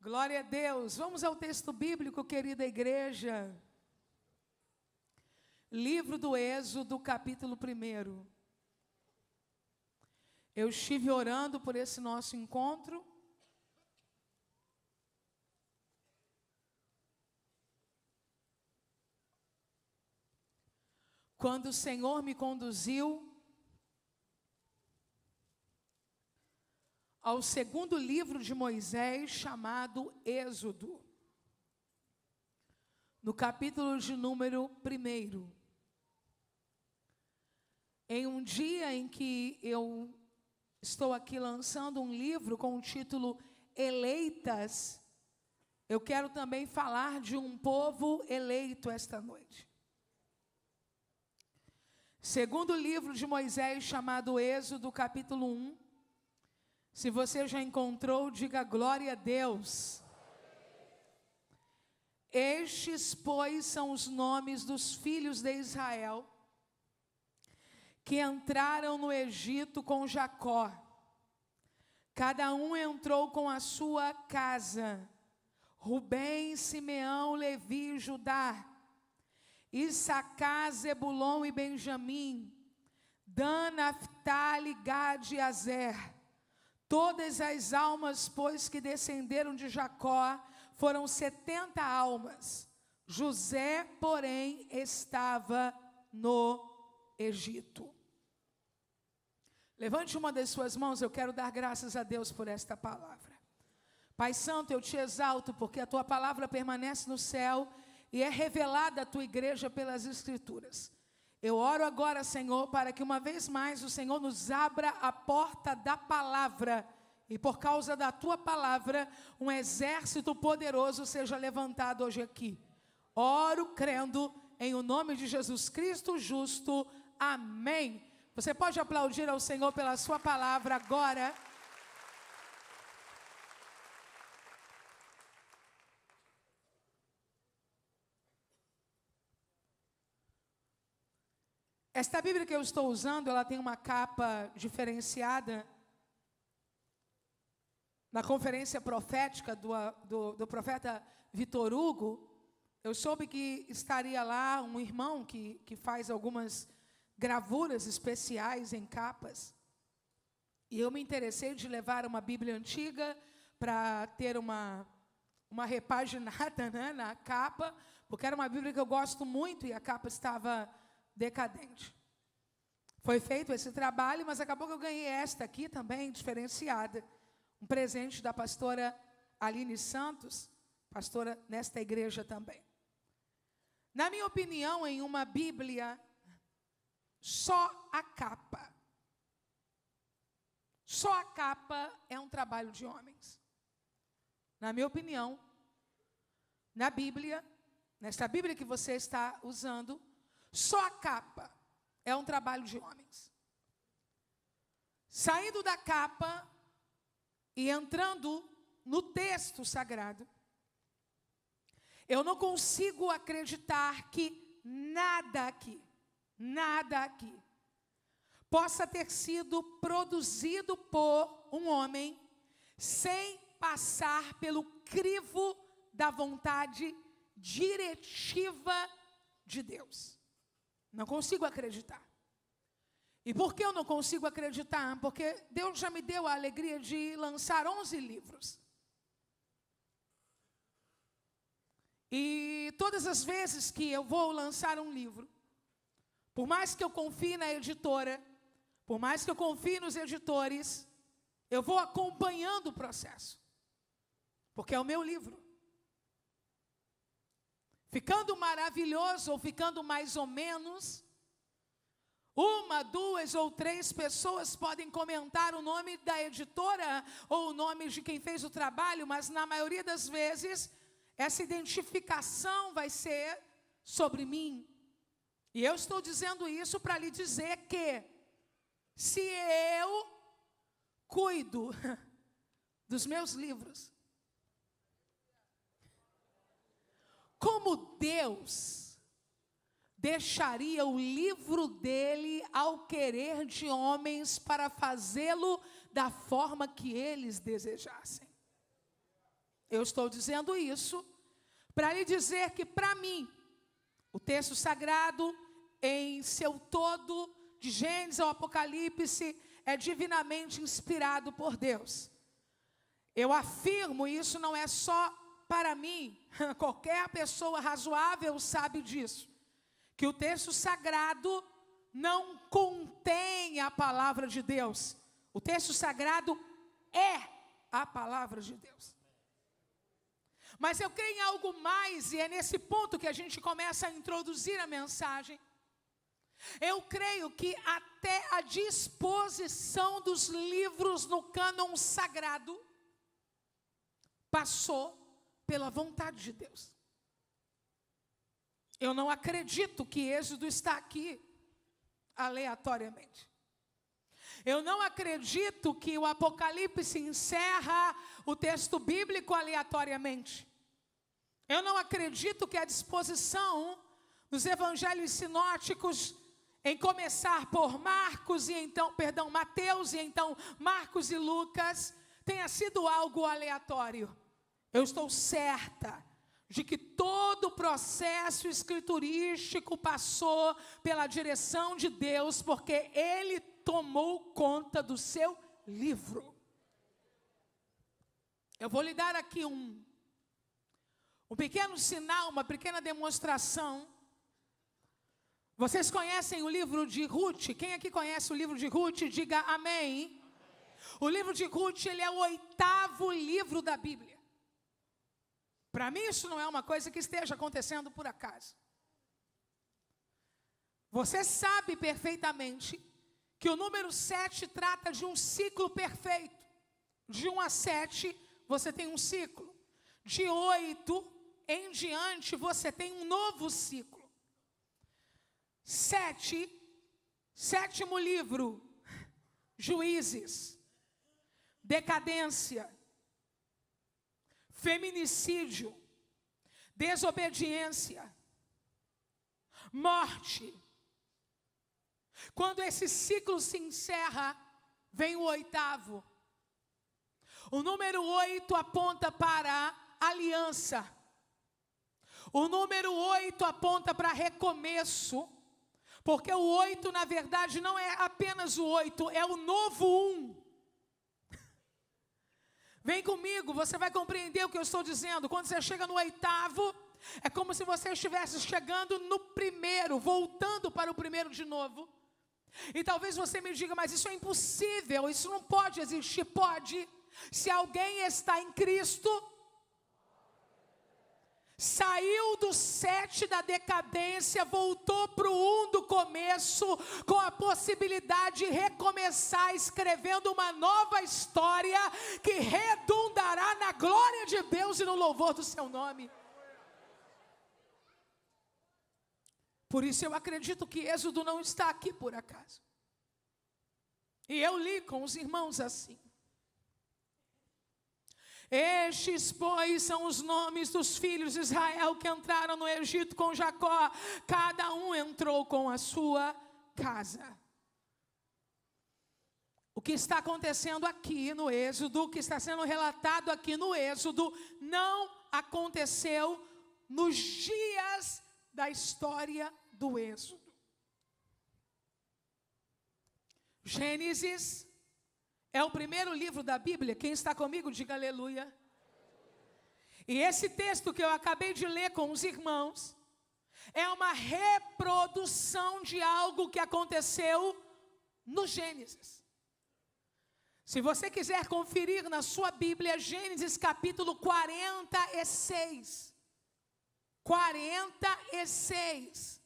Glória a Deus. Vamos ao texto bíblico, querida igreja. Livro do Êxodo, capítulo 1. Eu estive orando por esse nosso encontro. Quando o Senhor me conduziu ao segundo livro de Moisés, chamado Êxodo, no capítulo de número 1. Em um dia em que eu estou aqui lançando um livro com o título Eleitas, eu quero também falar de um povo eleito esta noite. Segundo livro de Moisés, chamado Êxodo, capítulo 1. Se você já encontrou, diga glória a Deus. Estes, pois, são os nomes dos filhos de Israel que entraram no Egito com Jacó. Cada um entrou com a sua casa: Rubem, Simeão, Levi e Judá, Issacar, Zebulon e Benjamim, Dan, Naftali, Gade e Azer. Todas as almas, pois, que descenderam de Jacó, foram 70 almas. José, porém, estava no Egito. Levante uma das suas mãos, eu quero dar graças a Deus por esta palavra. Pai Santo, eu te exalto, porque a tua palavra permanece no céu e é revelada à tua igreja pelas Escrituras. Eu oro agora, Senhor, para que uma vez mais o Senhor nos abra a porta da palavra e por causa da tua palavra, um exército poderoso seja levantado hoje aqui. Oro crendo em o nome de Jesus Cristo justo. Amém. Você pode aplaudir ao Senhor pela sua palavra agora. Esta Bíblia que eu estou usando, ela tem uma capa diferenciada. Na conferência profética do profeta Vitor Hugo, eu soube que estaria lá um irmão que faz algumas gravuras especiais em capas. E eu me interessei de levar uma Bíblia antiga para ter uma repaginada, né, na capa, porque era uma Bíblia que eu gosto muito e a capa estava decadente. Foi feito esse trabalho, mas acabou que eu ganhei esta aqui também, diferenciada. Um presente da pastora Aline Santos, pastora nesta igreja também. Na minha opinião, em uma Bíblia, só a capa é um trabalho de homens. Na minha opinião, na Bíblia, nesta Bíblia que você está usando, só a capa é um trabalho de homens. Saindo da capa e entrando no texto sagrado, eu não consigo acreditar que nada aqui possa ter sido produzido por um homem sem passar pelo crivo da vontade diretiva de Deus. Não consigo acreditar. E por que eu não consigo acreditar? Porque Deus já me deu a alegria de lançar 11 livros. E todas as vezes que eu vou lançar um livro, por mais que eu confie na editora, por mais que eu confie nos editores, eu vou acompanhando o processo. Porque é o meu livro. Ficando maravilhoso ou ficando mais ou menos, 1, 2 ou 3 pessoas podem comentar o nome da editora ou o nome de quem fez o trabalho, mas na maioria das vezes, essa identificação vai ser sobre mim. E eu estou dizendo isso para lhe dizer que, se eu cuido dos meus livros, como Deus deixaria o livro dele ao querer de homens para fazê-lo da forma que eles desejassem? Eu estou dizendo isso para lhe dizer que, para mim, o texto sagrado, em seu todo, de Gênesis ao Apocalipse, é divinamente inspirado por Deus. Eu afirmo, isso não é só para mim, qualquer pessoa razoável sabe disso, que o texto sagrado não contém a palavra de Deus. O texto sagrado é a palavra de Deus. Mas eu creio em algo mais, e é nesse ponto que a gente começa a introduzir a mensagem. Eu creio que até a disposição dos livros no cânon sagrado passou pela vontade de Deus. Eu não acredito que Êxodo está aqui aleatoriamente. Eu não acredito que o Apocalipse encerra o texto bíblico aleatoriamente. Eu não acredito que a disposição dos evangelhos sinóticos em começar por Mateus e então Marcos e Lucas tenha sido algo aleatório. Eu estou certa de que todo o processo escriturístico passou pela direção de Deus, porque Ele tomou conta do seu livro. Eu vou lhe dar aqui um pequeno sinal, uma pequena demonstração. Vocês conhecem o livro de Ruth? Quem aqui conhece o livro de Ruth, diga amém. O livro de Ruth, ele é o 8º livro da Bíblia. Para mim isso não é uma coisa que esteja acontecendo por acaso. Você sabe perfeitamente que o número 7 trata de um ciclo perfeito. De 1 a 7 você tem um ciclo. De 8 em diante você tem um novo ciclo. 7, sétimo livro, Juízes, decadência, feminicídio, desobediência, morte. Quando esse ciclo se encerra, vem o 8º. O número 8 aponta para aliança. O número 8 aponta para recomeço. Porque o 8, na verdade, não é apenas o 8, é o novo 1. Vem comigo, você vai compreender o que eu estou dizendo. Quando você chega no 8º, é como se você estivesse chegando no primeiro, voltando para o primeiro de novo. E talvez você me diga, mas isso é impossível, isso não pode existir. Pode. Se alguém está em Cristo, saiu do 7 da decadência, voltou para o 1 do começo, com a possibilidade de recomeçar, escrevendo uma nova história, que redundará na glória de Deus e no louvor do seu nome. Por isso eu acredito que Êxodo não está aqui por acaso. E eu li com os irmãos assim. Estes, pois, são os nomes dos filhos de Israel que entraram no Egito com Jacó. Cada um entrou com a sua casa. O que está acontecendo aqui no Êxodo, o que está sendo relatado aqui no Êxodo, não aconteceu nos dias da história do Êxodo. Gênesis é o primeiro livro da Bíblia. Quem está comigo, diga aleluia. E esse texto que eu acabei de ler com os irmãos é uma reprodução de algo que aconteceu no Gênesis. Se você quiser conferir na sua Bíblia, Gênesis capítulo 46. 46.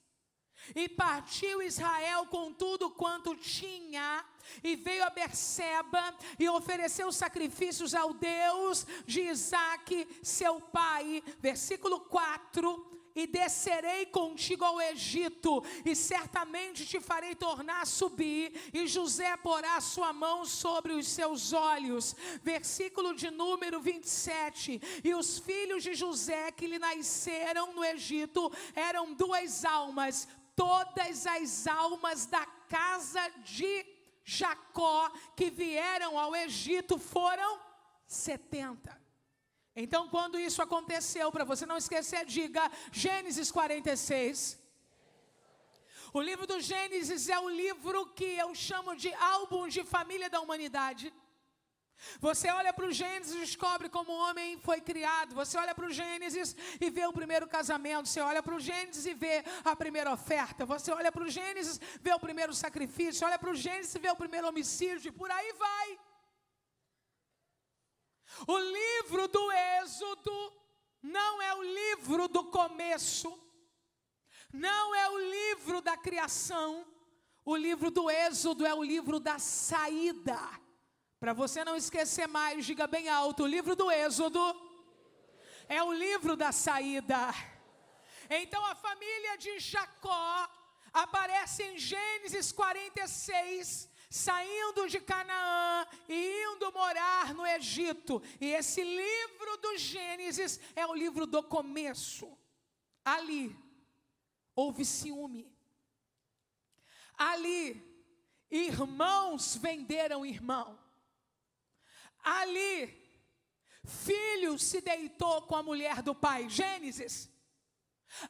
E partiu Israel com tudo quanto tinha, e veio a Berseba, e ofereceu sacrifícios ao Deus de Isaque, seu pai. Versículo 4. E descerei contigo ao Egito, e certamente te farei tornar a subir, e José porá a sua mão sobre os seus olhos. Versículo de número 27. E os filhos de José que lhe nasceram no Egito eram 2 almas. Todas as almas da casa de Jacó que vieram ao Egito foram 70. Então, quando isso aconteceu, para você não esquecer, diga Gênesis 46. O livro do Gênesis é o livro que eu chamo de álbum de família da humanidade. Você olha para o Gênesis e descobre como o homem foi criado. Você olha para o Gênesis e vê o primeiro casamento. Você olha para o Gênesis e vê a primeira oferta. Você olha para o Gênesis e vê o primeiro sacrifício. Olha para o Gênesis e vê o primeiro homicídio. E por aí vai. O livro do Êxodo não é o livro do começo. Não é o livro da criação. O livro do Êxodo é o livro da saída. Para você não esquecer mais, diga bem alto, o livro do Êxodo é o livro da saída. Então a família de Jacó aparece em Gênesis 46, saindo de Canaã e indo morar no Egito. E esse livro do Gênesis é o livro do começo. Ali houve ciúme. Ali, irmãos venderam irmão. Ali, filho se deitou com a mulher do pai. Gênesis.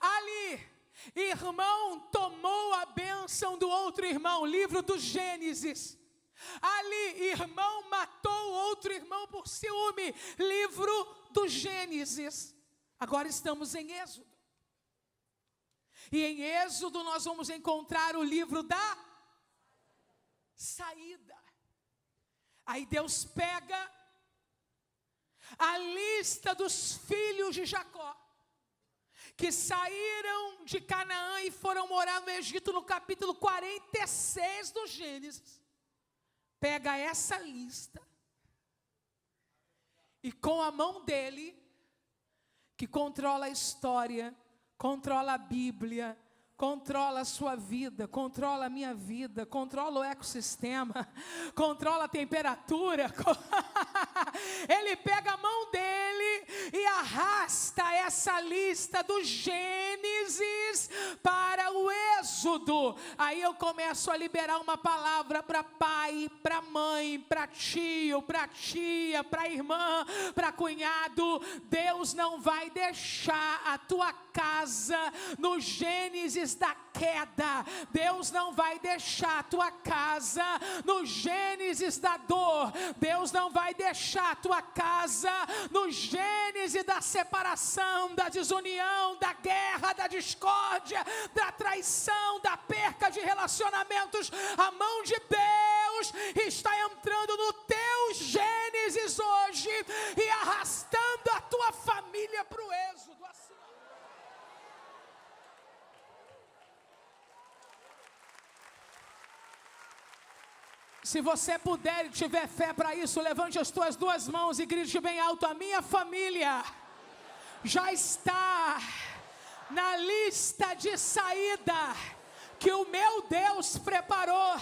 Ali, irmão tomou a bênção do outro irmão. Livro do Gênesis. Ali, irmão matou outro irmão por ciúme. Livro do Gênesis. Agora estamos em Êxodo. E em Êxodo nós vamos encontrar o livro da saída. Aí Deus pega a lista dos filhos de Jacó, que saíram de Canaã e foram morar no Egito, no capítulo 46 do Gênesis. Pega essa lista e com a mão dele, que controla a história, controla a Bíblia, controla a sua vida, controla a minha vida, controla o ecossistema, controla a temperatura. Ele pega a mão dele e arrasta essa lista do Gênesis para o Êxodo. Aí eu começo a liberar uma palavra para pai, para mãe, para tio, para tia, para irmã, para cunhado. Deus não vai deixar a tua casa no Gênesis da queda. Deus não vai deixar a tua casa no Gênesis da dor. Deus não vai deixar a tua casa no Gênesis da separação, da desunião, da guerra, da discórdia, da traição, da perca de relacionamentos. A mão de Deus está entrando no teu Gênesis hoje e arrastando a tua família para o Êxodo. Assim. Se você puder e tiver fé para isso, levante as tuas duas mãos e grite bem alto: a minha família já está na lista de saída que o meu Deus preparou.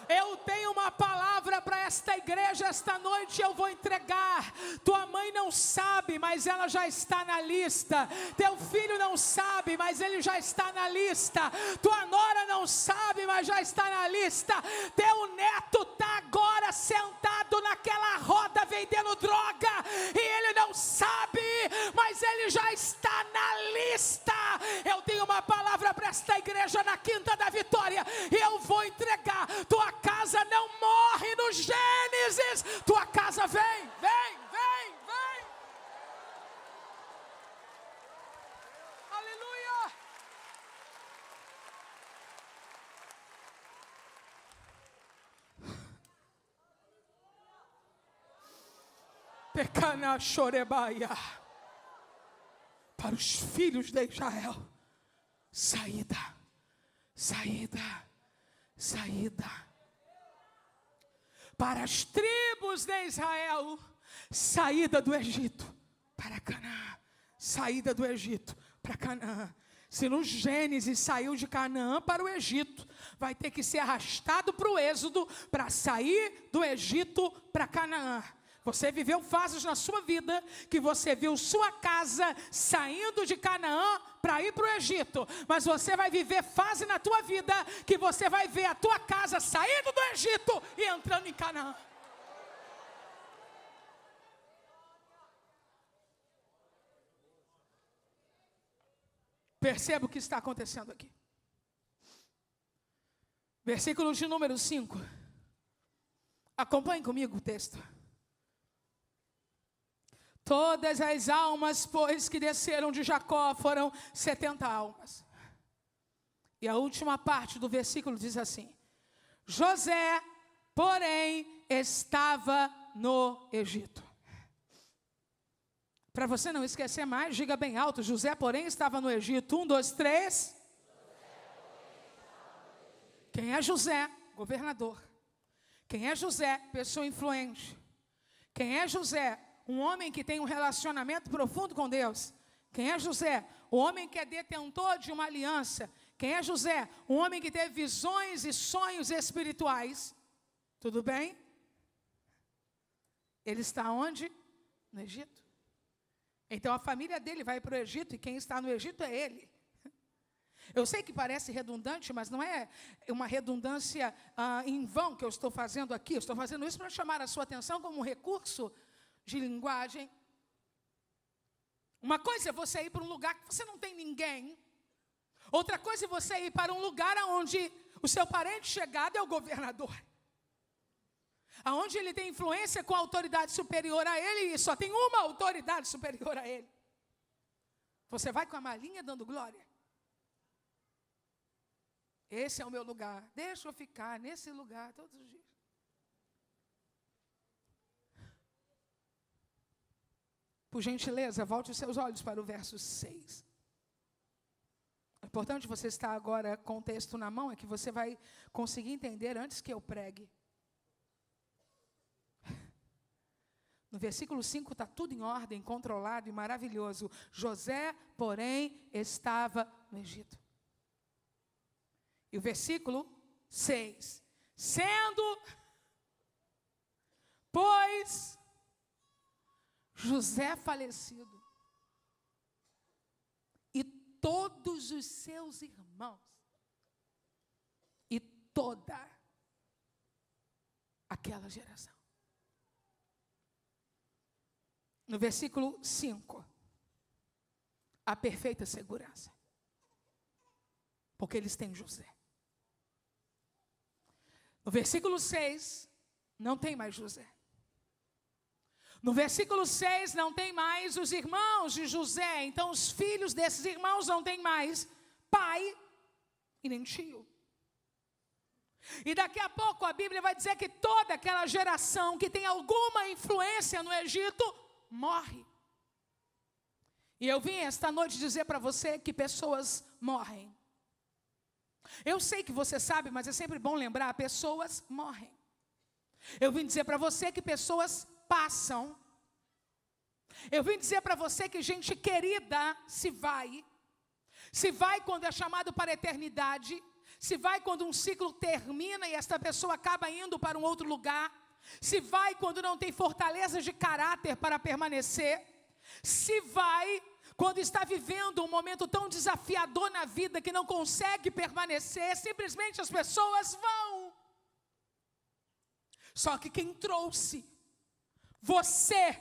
Eu tenho uma palavra para esta igreja esta noite, eu vou entregar. Tua mãe não sabe, mas ela já está na lista. Teu filho não sabe, mas ele já está na lista. Tua nora não sabe, mas já está na lista. Teu neto está agora sentado naquela roda vendendo droga e ele não sabe, mas ele já está na lista. Eu tenho uma palavra para esta igreja na Quinta da Vitória e eu vou entregar. Tua casa não morre no Gênesis. Tua casa vem. Aleluia. Pecana chorebaia. Para os filhos de Israel, saída. Para as tribos de Israel, saída do Egito para Canaã. Saída do Egito para Canaã. Se no Gênesis saiu de Canaã para o Egito, vai ter que ser arrastado para o Êxodo para sair do Egito para Canaã. Você viveu fases na sua vida que você viu sua casa saindo de Canaã para ir para o Egito. Mas você vai viver fase na tua vida que você vai ver a tua casa saindo do Egito e entrando em Canaã. Perceba o que está acontecendo aqui. Versículo de número 5. Acompanhe comigo o texto. Todas as almas, pois, que desceram de Jacó foram 70 almas. E a última parte do versículo diz assim: José, porém, estava no Egito. Para você não esquecer mais, diga bem alto: José, porém, estava no Egito. 1, 2, 3. Quem é José? Governador. Quem é José? Pessoa influente. Quem é José? Um homem que tem um relacionamento profundo com Deus. Quem é José? O homem que é detentor de uma aliança. Quem é José? Um homem que teve visões e sonhos espirituais. Tudo bem? Ele está onde? No Egito. Então a família dele vai para o Egito e quem está no Egito é ele. Eu sei que parece redundante, mas não é uma redundância em vão que eu estou fazendo aqui. Eu estou fazendo isso para chamar a sua atenção como um recurso de linguagem. Uma coisa é você ir para um lugar que você não tem ninguém. Outra coisa é você ir para um lugar onde o seu parente chegado é o governador. Aonde ele tem influência com a autoridade superior a ele e só tem uma autoridade superior a ele. Você vai com a malinha dando glória. Esse é o meu lugar. Deixa eu ficar nesse lugar todos os dias. Por gentileza, volte os seus olhos para o verso 6. É importante você estar agora com o texto na mão, é que você vai conseguir entender antes que eu pregue. No versículo 5 está tudo em ordem, controlado e maravilhoso. José, porém, estava no Egito. E o versículo 6. Sendo, pois, José falecido, e todos os seus irmãos, e toda aquela geração. No versículo 5, a perfeita segurança, porque eles têm José. No versículo 6, não tem mais José. No versículo 6, não tem mais os irmãos de José. Então, os filhos desses irmãos não têm mais pai e nem tio. E daqui a pouco a Bíblia vai dizer que toda aquela geração que tem alguma influência no Egito, morre. E eu vim esta noite dizer para você que pessoas morrem. Eu sei que você sabe, mas é sempre bom lembrar, pessoas morrem. Eu vim dizer para você que pessoas passam. Eu vim dizer para você que gente querida se vai quando é chamado para a eternidade, se vai quando um ciclo termina e esta pessoa acaba indo para um outro lugar, se vai quando não tem fortaleza de caráter para permanecer, se vai quando está vivendo um momento tão desafiador na vida que não consegue permanecer, simplesmente as pessoas vão. Só que quem trouxe você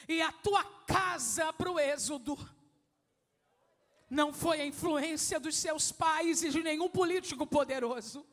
e a tua casa para o êxodo não foi a influência dos seus pais e de nenhum político poderoso.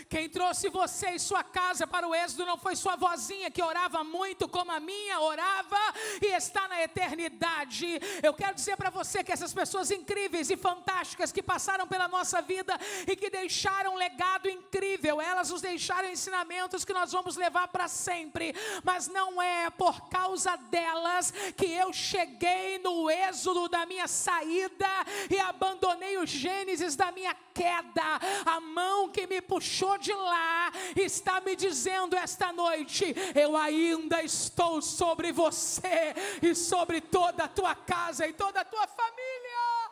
Quem trouxe você e sua casa para o êxodo não foi sua vozinha que orava muito como a minha orava e está na eternidade. Eu quero dizer para você que essas pessoas incríveis e fantásticas que passaram pela nossa vida e que deixaram um legado incrível, elas nos deixaram ensinamentos que nós vamos levar para sempre, mas não é por causa delas que eu cheguei no êxodo da minha saída e abandonei o Gênesis da minha queda. A mão que me puxou de lá está me dizendo esta noite: eu ainda estou sobre você e sobre toda a tua casa e toda a tua família.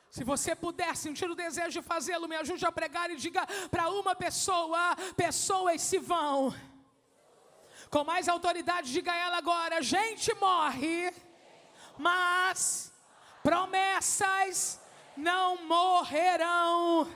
Se você puder sentir o desejo de fazê-lo, me ajude a pregar e diga para uma pessoa: pessoas se vão. Com mais autoridade, diga ela agora: gente morre, mas promessas não morrerão.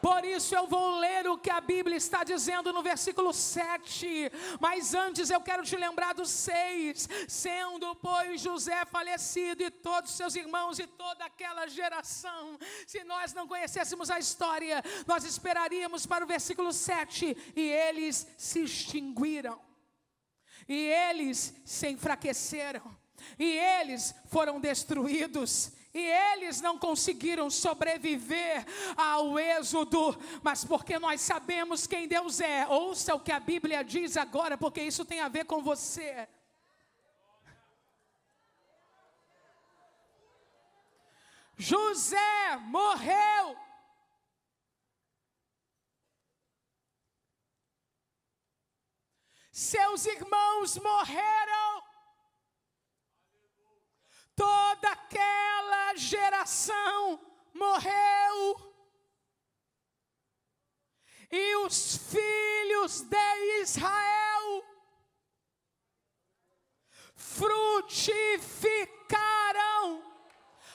Por isso eu vou ler o que a Bíblia está dizendo no versículo 7. Mas antes eu quero te lembrar do 6. Sendo, pois, José falecido e todos seus irmãos e toda aquela geração. Se nós não conhecêssemos a história, nós esperaríamos para o versículo 7. E eles se extinguiram. E eles se enfraqueceram. E eles foram destruídos. E eles não conseguiram sobreviver ao êxodo, mas porque nós sabemos quem Deus é. Ouça o que a Bíblia diz agora, porque isso tem a ver com você. José morreu. Seus irmãos morreram. Toda aquela geração morreu. E os filhos de Israel frutificaram,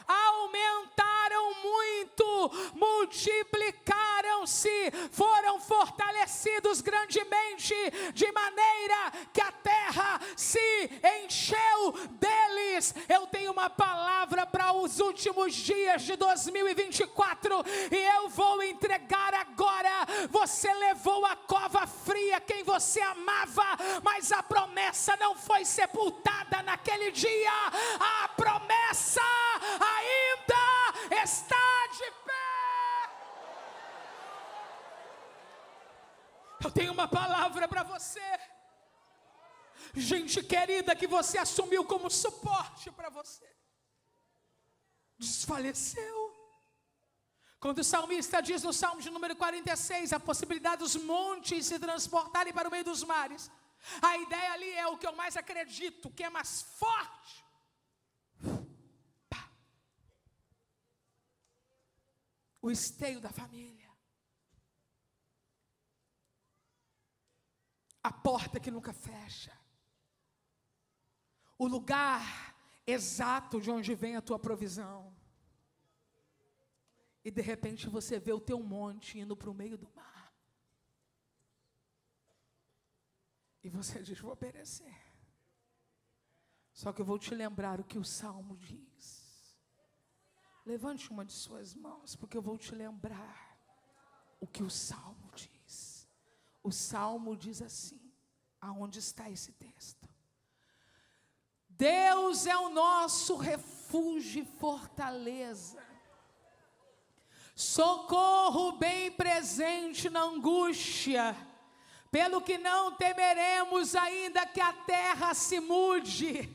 aumentaram muito, multiplicaram-se, foram fortalecidos grandemente, de maneira que a terra se encheu deles. Eu tenho uma palavra para os últimos dias de 2024 e eu vou entregar agora. Você levou a cova fria quem você amava, mas a promessa não foi sepultada naquele dia. A promessa ainda está de pé. Eu tenho uma palavra para você, gente querida, que você assumiu como suporte para você, desfaleceu. Quando o salmista diz no Salmo de número 46, a possibilidade dos montes se transportarem para o meio dos mares, a ideia ali é o que eu mais acredito, que é mais forte. O esteio da família. A porta que nunca fecha. O lugar exato de onde vem a tua provisão. E de repente você vê o teu monte indo para o meio do mar. E você diz, vou perecer. Só que eu vou te lembrar o que o Salmo diz. Levante uma de suas mãos, porque eu vou te lembrar o que o Salmo diz. O Salmo diz assim, aonde está esse texto? Deus é o nosso refúgio e fortaleza, socorro bem presente na angústia, pelo que não temeremos, ainda que a terra se mude,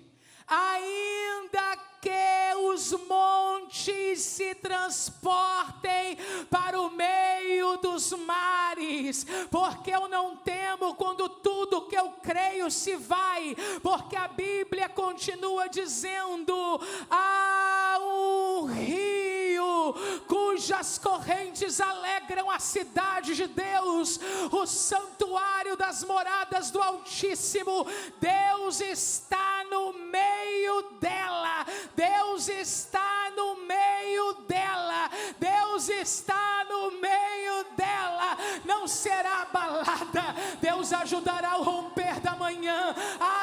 ainda que os montes se transportem para o meio dos mares, porque eu não temo quando tudo que eu creio se vai, porque a Bíblia continua dizendo, há um rio cujas correntes alegram a cidade de Deus, o santuário das moradas do Altíssimo. Deus está no meio dela, Deus está no meio dela, Deus está no meio dela, não será abalada. Deus ajudará o romper da manhã.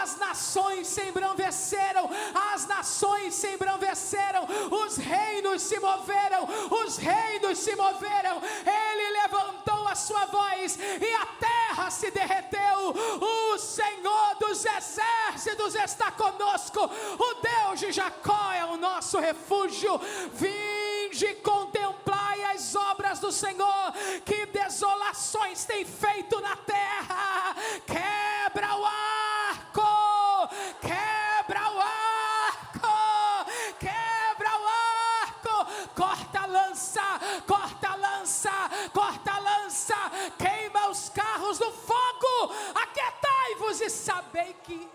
As nações se embranqueceram, as nações se embranqueceram, os reinos se moveram, os reinos se moveram. Ele levantou a sua voz e a terra se derreteu. O Senhor dos exércitos está conosco, o Deus de Jacó é o nosso refúgio. Vinde, contemplai as obras do Senhor, que desolações tem feito na terra. Quebra o arco, quebra o arco, quebra o arco, corta a lança, corta a lança, corta a lança, queima os carros do fogo. Aquietai-vos e sabei que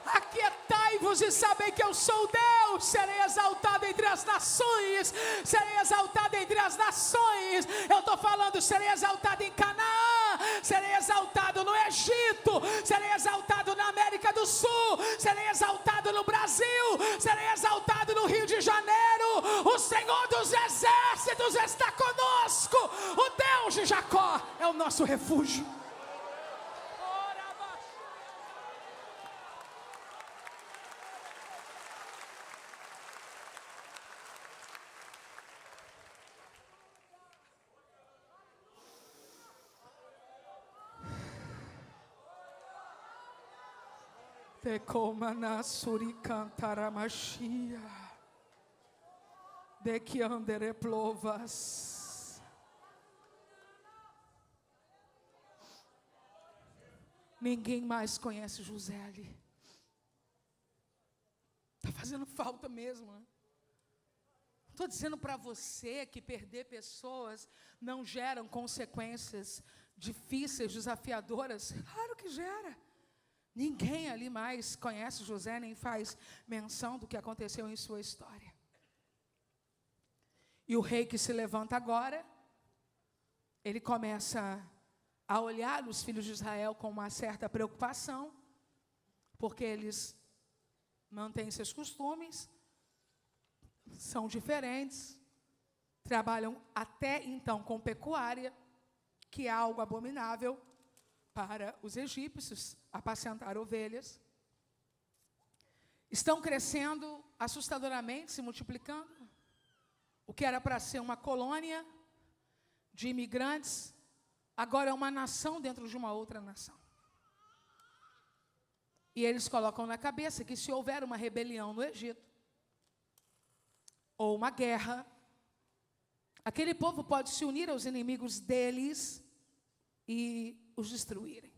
aquietai-vos e sabei que eu sou Deus. Serei exaltado entre as nações, serei exaltado entre as nações. Eu estou falando, serei exaltado em Canaã, serei exaltado no Egito, serei exaltado na América do Sul, serei exaltado no Brasil, serei exaltado no Rio de Janeiro. O Senhor dos Exércitos está conosco, o Deus de Jacó é o nosso refúgio. De comana suricantaramachia, de que andere plovas. Ninguém mais conhece José ali. Está fazendo falta mesmo, né? Estou dizendo para você que perder pessoas não geram consequências difíceis, desafiadoras. Claro que gera. Ninguém ali mais conhece José, nem faz menção do que aconteceu em sua história. E o rei que se levanta agora, ele começa a olhar os filhos de Israel com uma certa preocupação, porque eles mantêm seus costumes, são diferentes, trabalham até então com pecuária, que é algo abominável para os egípcios, apacentar ovelhas. Estão crescendo assustadoramente, se multiplicando. O que era para ser uma colônia de imigrantes, agora é uma nação dentro de uma outra nação. E eles colocam na cabeça que se houver uma rebelião no Egito, ou uma guerra, aquele povo pode se unir aos inimigos deles e os destruírem.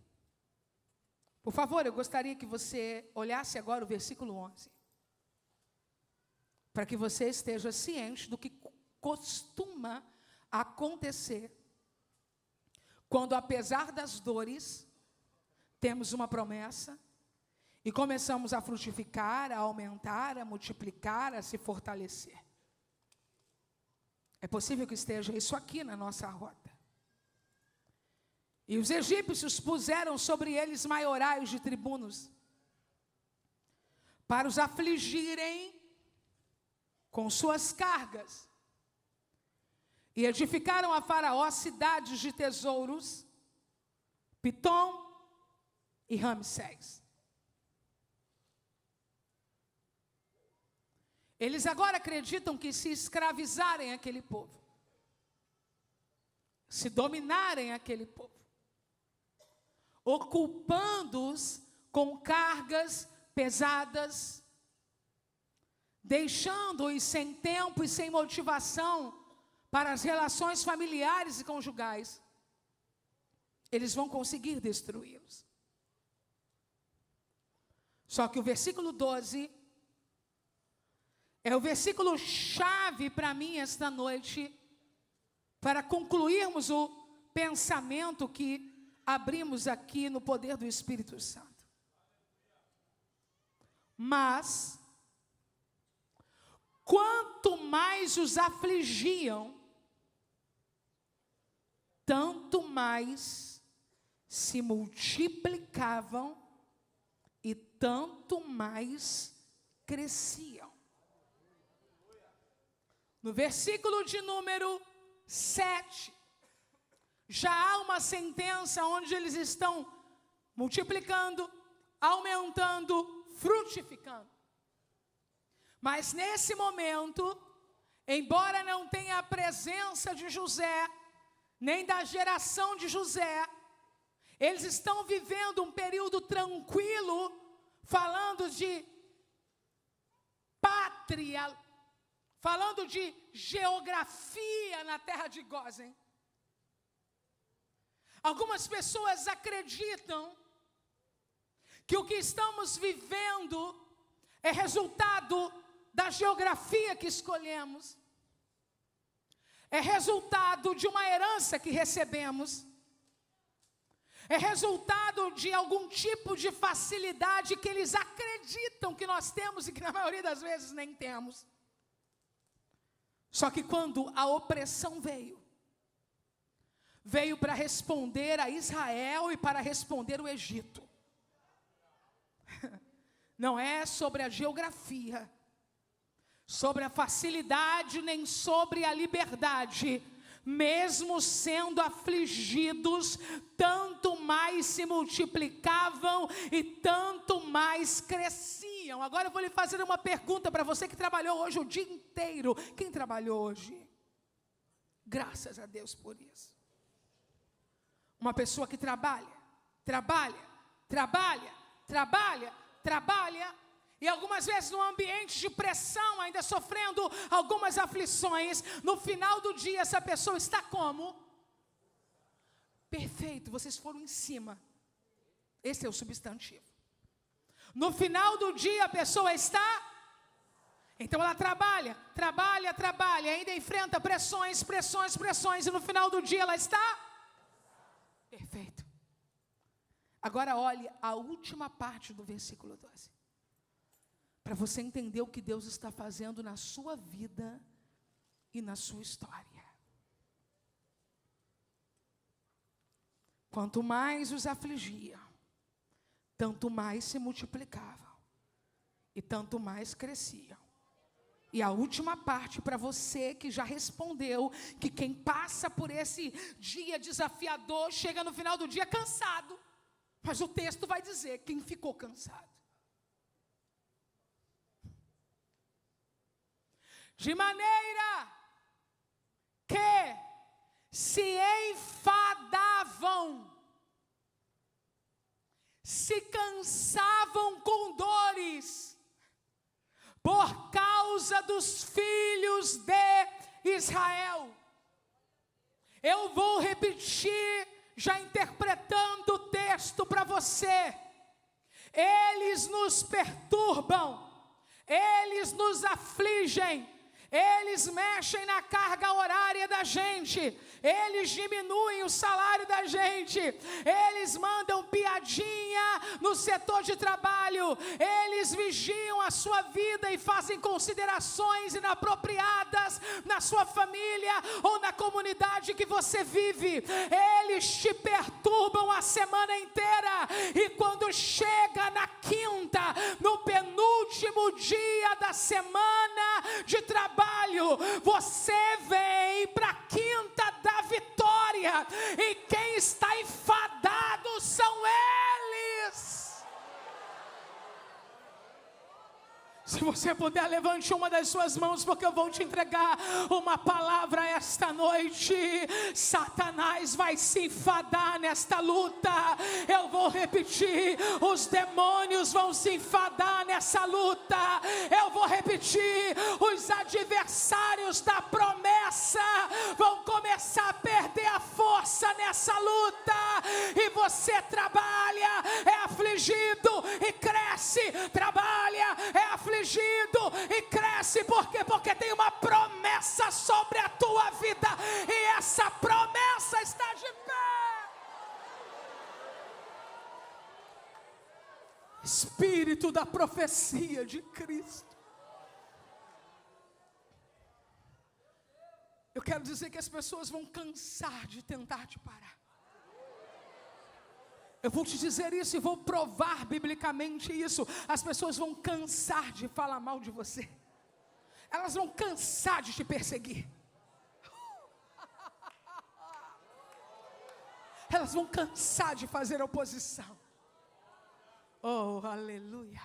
Por favor, eu gostaria que você olhasse agora o versículo 11. Para que você esteja ciente do que costuma acontecer quando, apesar das dores, temos uma promessa e começamos a frutificar, a aumentar, a multiplicar, a se fortalecer. É possível que esteja isso aqui na nossa rota. E os egípcios puseram sobre eles maiorais de tribunos, para os afligirem com suas cargas. E edificaram a Faraó cidades de tesouros, Pitom e Ramsés. Eles agora acreditam que se escravizarem aquele povo, se dominarem aquele povo, ocupando-os com cargas pesadas, deixando-os sem tempo e sem motivação para as relações familiares e conjugais, eles vão conseguir destruí-los. Só que o versículo 12 é o versículo chave para mim esta noite, para concluirmos o pensamento que abrimos aqui no poder do Espírito Santo. Mas, quanto mais os afligiam, tanto mais se multiplicavam e tanto mais cresciam. No versículo de número 7, já há uma sentença onde eles estão multiplicando, aumentando, frutificando. Mas nesse momento, embora não tenha a presença de José, nem da geração de José, eles estão vivendo um período tranquilo, falando de pátria, falando de geografia na terra de Gósen. Algumas pessoas acreditam que o que estamos vivendo é resultado da geografia que escolhemos, é resultado de uma herança que recebemos, é resultado de algum tipo de facilidade que eles acreditam que nós temos e que na maioria das vezes nem temos. Só que quando a opressão veio, veio para responder a Israel e para responder o Egito. Não é sobre a geografia, sobre a facilidade, nem sobre a liberdade. Mesmo sendo afligidos, tanto mais se multiplicavam e tanto mais cresciam. Agora eu vou lhe fazer uma pergunta para você que trabalhou hoje o dia inteiro. Quem trabalhou hoje? Graças a Deus por isso. Uma pessoa que trabalha, e algumas vezes num ambiente de pressão, ainda sofrendo algumas aflições, no final do dia essa pessoa está como? Perfeito, vocês foram em cima. Esse é o substantivo. No final do dia a pessoa está? Então ela trabalha, ainda enfrenta pressões, e no final do dia ela está? Perfeito. Agora olhe a última parte do versículo 12. Para você entender o que Deus está fazendo na sua vida e na sua história. Quanto mais os afligiam, tanto mais se multiplicavam e tanto mais cresciam. E a última parte para você que já respondeu, que quem passa por esse dia desafiador, chega no final do dia cansado. Mas o texto vai dizer quem ficou cansado. De maneira que se enfadavam, se cansavam com dores, por causa dos filhos de Israel. Eu vou repetir, já interpretando o texto para você. Eles nos perturbam, eles nos afligem, eles mexem na carga horária da gente, eles diminuem o salário da gente, eles mandam piadinha no setor de trabalho, eles vigiam a sua vida e fazem considerações inapropriadas na sua família ou na comunidade que você vive. Eles te perturbam a semana inteira e quando chega na quinta, no penúltimo dia da semana de trabalho, você vem para a quinta da vitória, e quem está enfadado são eles. Se você puder, levante uma das suas mãos, porque eu vou te entregar uma palavra esta noite. Satanás vai se enfadar nesta luta. Eu vou repetir, os demônios vão se enfadar nessa luta. Eu vou repetir, os adversários da promessa vão começar a perder a força nessa luta. E você trabalha, é afligido e cresce, trabalha, é afligido e cresce. Por quê? Porque tem uma promessa sobre a tua vida, e essa promessa está de pé. Espírito da profecia de Cristo. Eu quero dizer que as pessoas vão cansar de tentar te parar. Eu vou te dizer isso e vou provar biblicamente isso. As pessoas vão cansar de falar mal de você. Elas vão cansar de te perseguir. Elas vão cansar de fazer oposição. Oh, aleluia.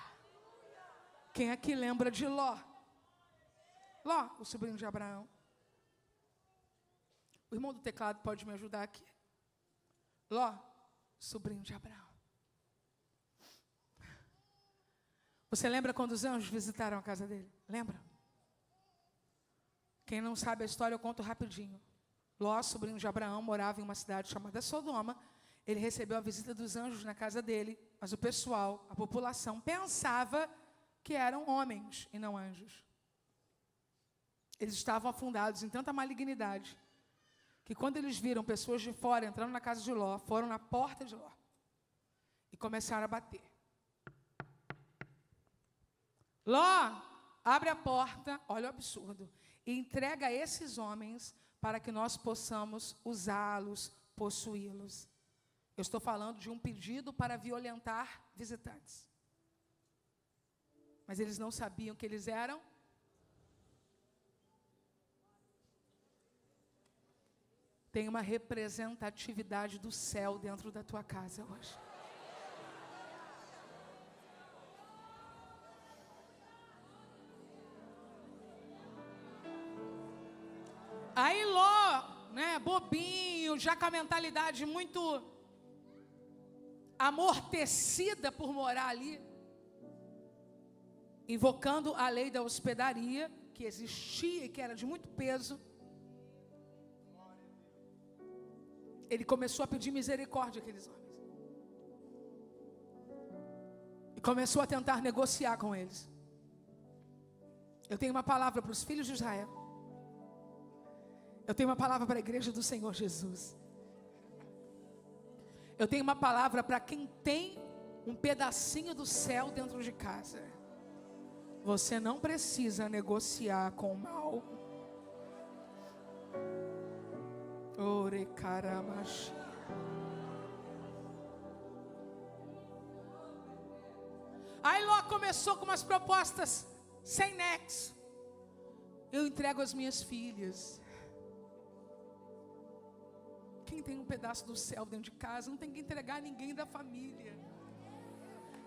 Quem aqui lembra de Ló? Ló, o sobrinho de Abraão. O irmão do teclado pode me ajudar aqui? Ló, sobrinho de Abraão. Você lembra quando os anjos visitaram a casa dele? Lembra? Quem não sabe a história, eu conto rapidinho. Ló, sobrinho de Abraão, morava em uma cidade chamada Sodoma. Ele recebeu a visita dos anjos na casa dele, mas o pessoal, a população, pensava que eram homens e não anjos. Eles estavam afundados em tanta malignidade que quando eles viram pessoas de fora entrando na casa de Ló, foram na porta de Ló e começaram a bater. Ló, abre a porta, olha o absurdo, e entrega esses homens para que nós possamos usá-los possuí-los. Eu estou falando de um pedido para violentar visitantes. Mas eles não sabiam que eles eram. Tem uma representatividade do céu dentro da tua casa hoje. Aí Ló, né, bobinho, já com a mentalidade muito amortecida por morar ali, invocando a lei da hospedaria, que existia e que era de muito peso, ele começou a pedir misericórdia àqueles homens. E começou a tentar negociar com eles. Eu tenho uma palavra para os filhos de Israel. Eu tenho uma palavra para a igreja do Senhor Jesus. Eu tenho uma palavra para quem tem um pedacinho do céu dentro de casa. Você não precisa negociar com o mal. Ore caramashi. Aí Ló começou com umas propostas sem nexo. Eu entrego as minhas filhas. Quem tem um pedaço do céu dentro de casa não tem que entregar ninguém da família.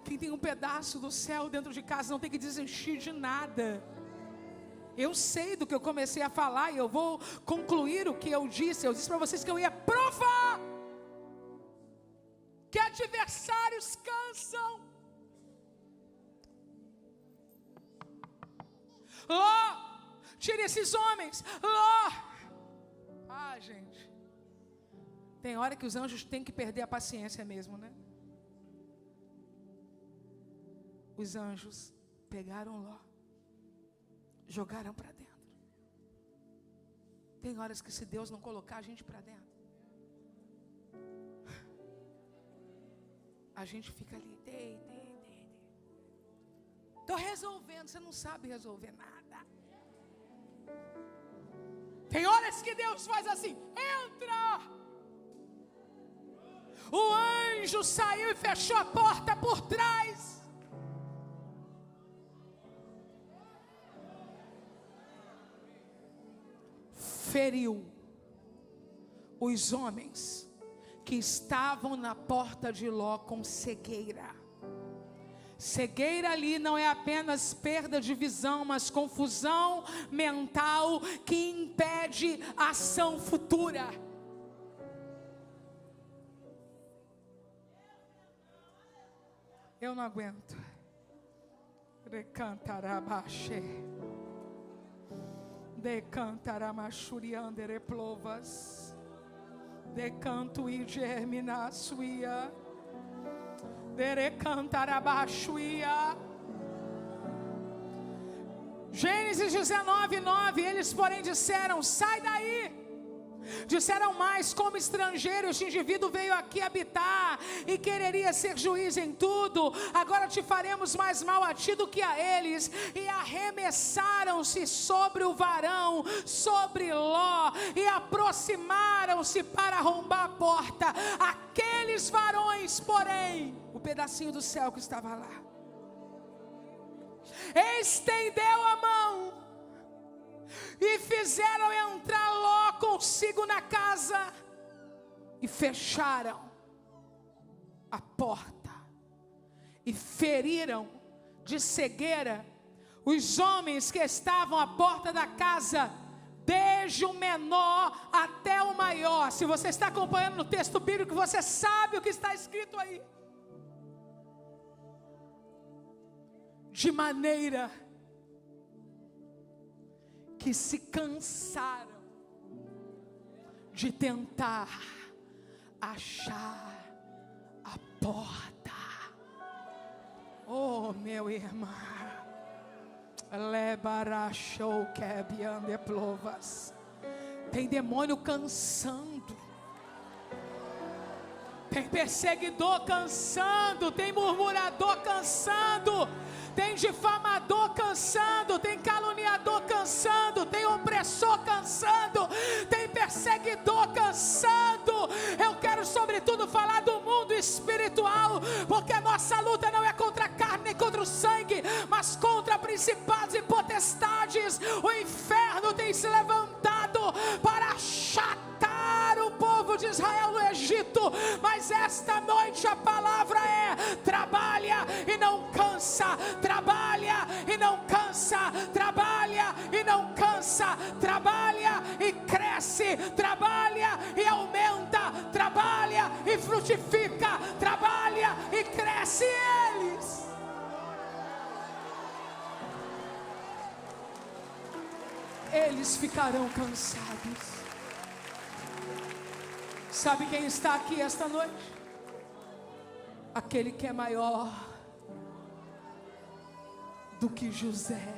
Quem tem um pedaço do céu dentro de casa não tem que desistir de nada. Eu sei do que eu comecei a falar e eu vou concluir o que eu disse. Eu disse para vocês que eu ia provar que adversários cansam. Ló, tire esses homens. Ló. Gente. Tem hora que os anjos têm que perder a paciência mesmo, né? Os anjos pegaram Ló, jogaram para dentro. Tem horas que se Deus não colocar a gente para dentro, a gente fica ali, estou resolvendo, você não sabe resolver nada. Tem horas que Deus faz assim, entra. O anjo saiu e fechou a porta por trás. Feriu os homens que estavam na porta de Ló com cegueira. Cegueira ali não é apenas perda de visão, mas confusão mental que impede a ação futura. Eu não aguento. Recantarabashe. Decantaramachuriandere plovas. Decanto e germinasuia. Derecantarabachuia. Gênesis 19:9. Eles, porém, disseram: sai daí. Disseram mais: como estrangeiro este indivíduo veio aqui habitar e quereria ser juiz em tudo. Agora te faremos mais mal a ti do que a eles. E arremessaram-se sobre o varão, sobre Ló, e aproximaram-se para arrombar a porta. Aqueles varões, porém, o pedacinho do céu que estava lá, estendeu a mão e fizeram entrar Ló consigo na casa e fecharam a porta e feriram de cegueira os homens que estavam à porta da casa, desde o menor até o maior. Se você está acompanhando no texto bíblico, você sabe o que está escrito aí. De maneira que se cansaram de tentar achar a porta. Oh, meu irmão, lebarachou quebiande plovas. Tem demônio cansando Tem perseguidor cansando, tem murmurador cansando, tem difamador cansando, tem caluniador cansando, tem opressor cansando, tem perseguidor cansando. Eu quero sobretudo falar do mundo espiritual, porque a nossa luta não é contra a carne nem contra o sangue, mas contra principados e potestades. O inferno tem se levantado para achatar o povo de Israel no Egito, mas esta noite a palavra é: trabalha e não cansa, trabalha e não cansa, trabalha e não cansa, trabalha e cresce, trabalha e aumenta, trabalha e frutifica, trabalha e cresce. Eles ficarão cansados. Sabe quem está aqui esta noite? Aquele que é maior do que José.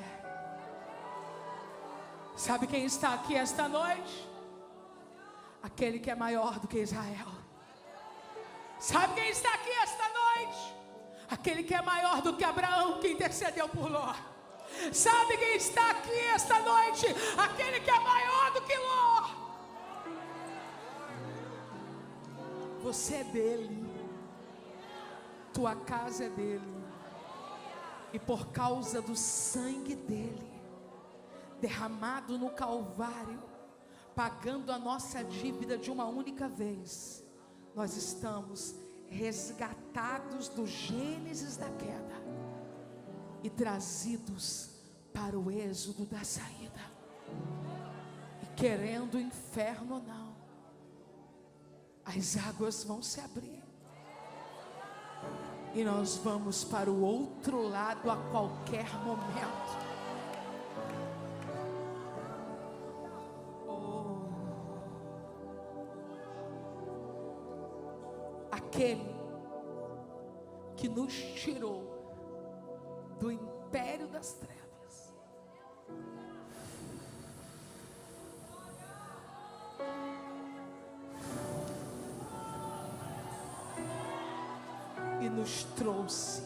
Sabe quem está aqui esta noite? Aquele que é maior do que Israel. Sabe quem está aqui esta noite? Aquele que é maior do que Abraão, que intercedeu por Ló. Sabe quem está aqui esta noite? Aquele que é maior do que Ló. Você é dele, tua casa é dele, e por causa do sangue dele, derramado no Calvário, pagando a nossa dívida de uma única vez, nós estamos resgatados do Gênesis da queda e trazidos para o êxodo da saída. E querendo o inferno ou não, as águas vão se abrir e nós vamos para o outro lado a qualquer momento. Aquele que nos tirou do império das trevas e nos trouxe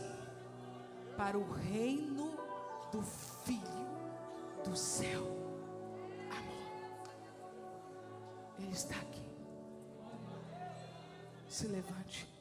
para o reino do Filho do céu. Amor, Ele está aqui. Se levante.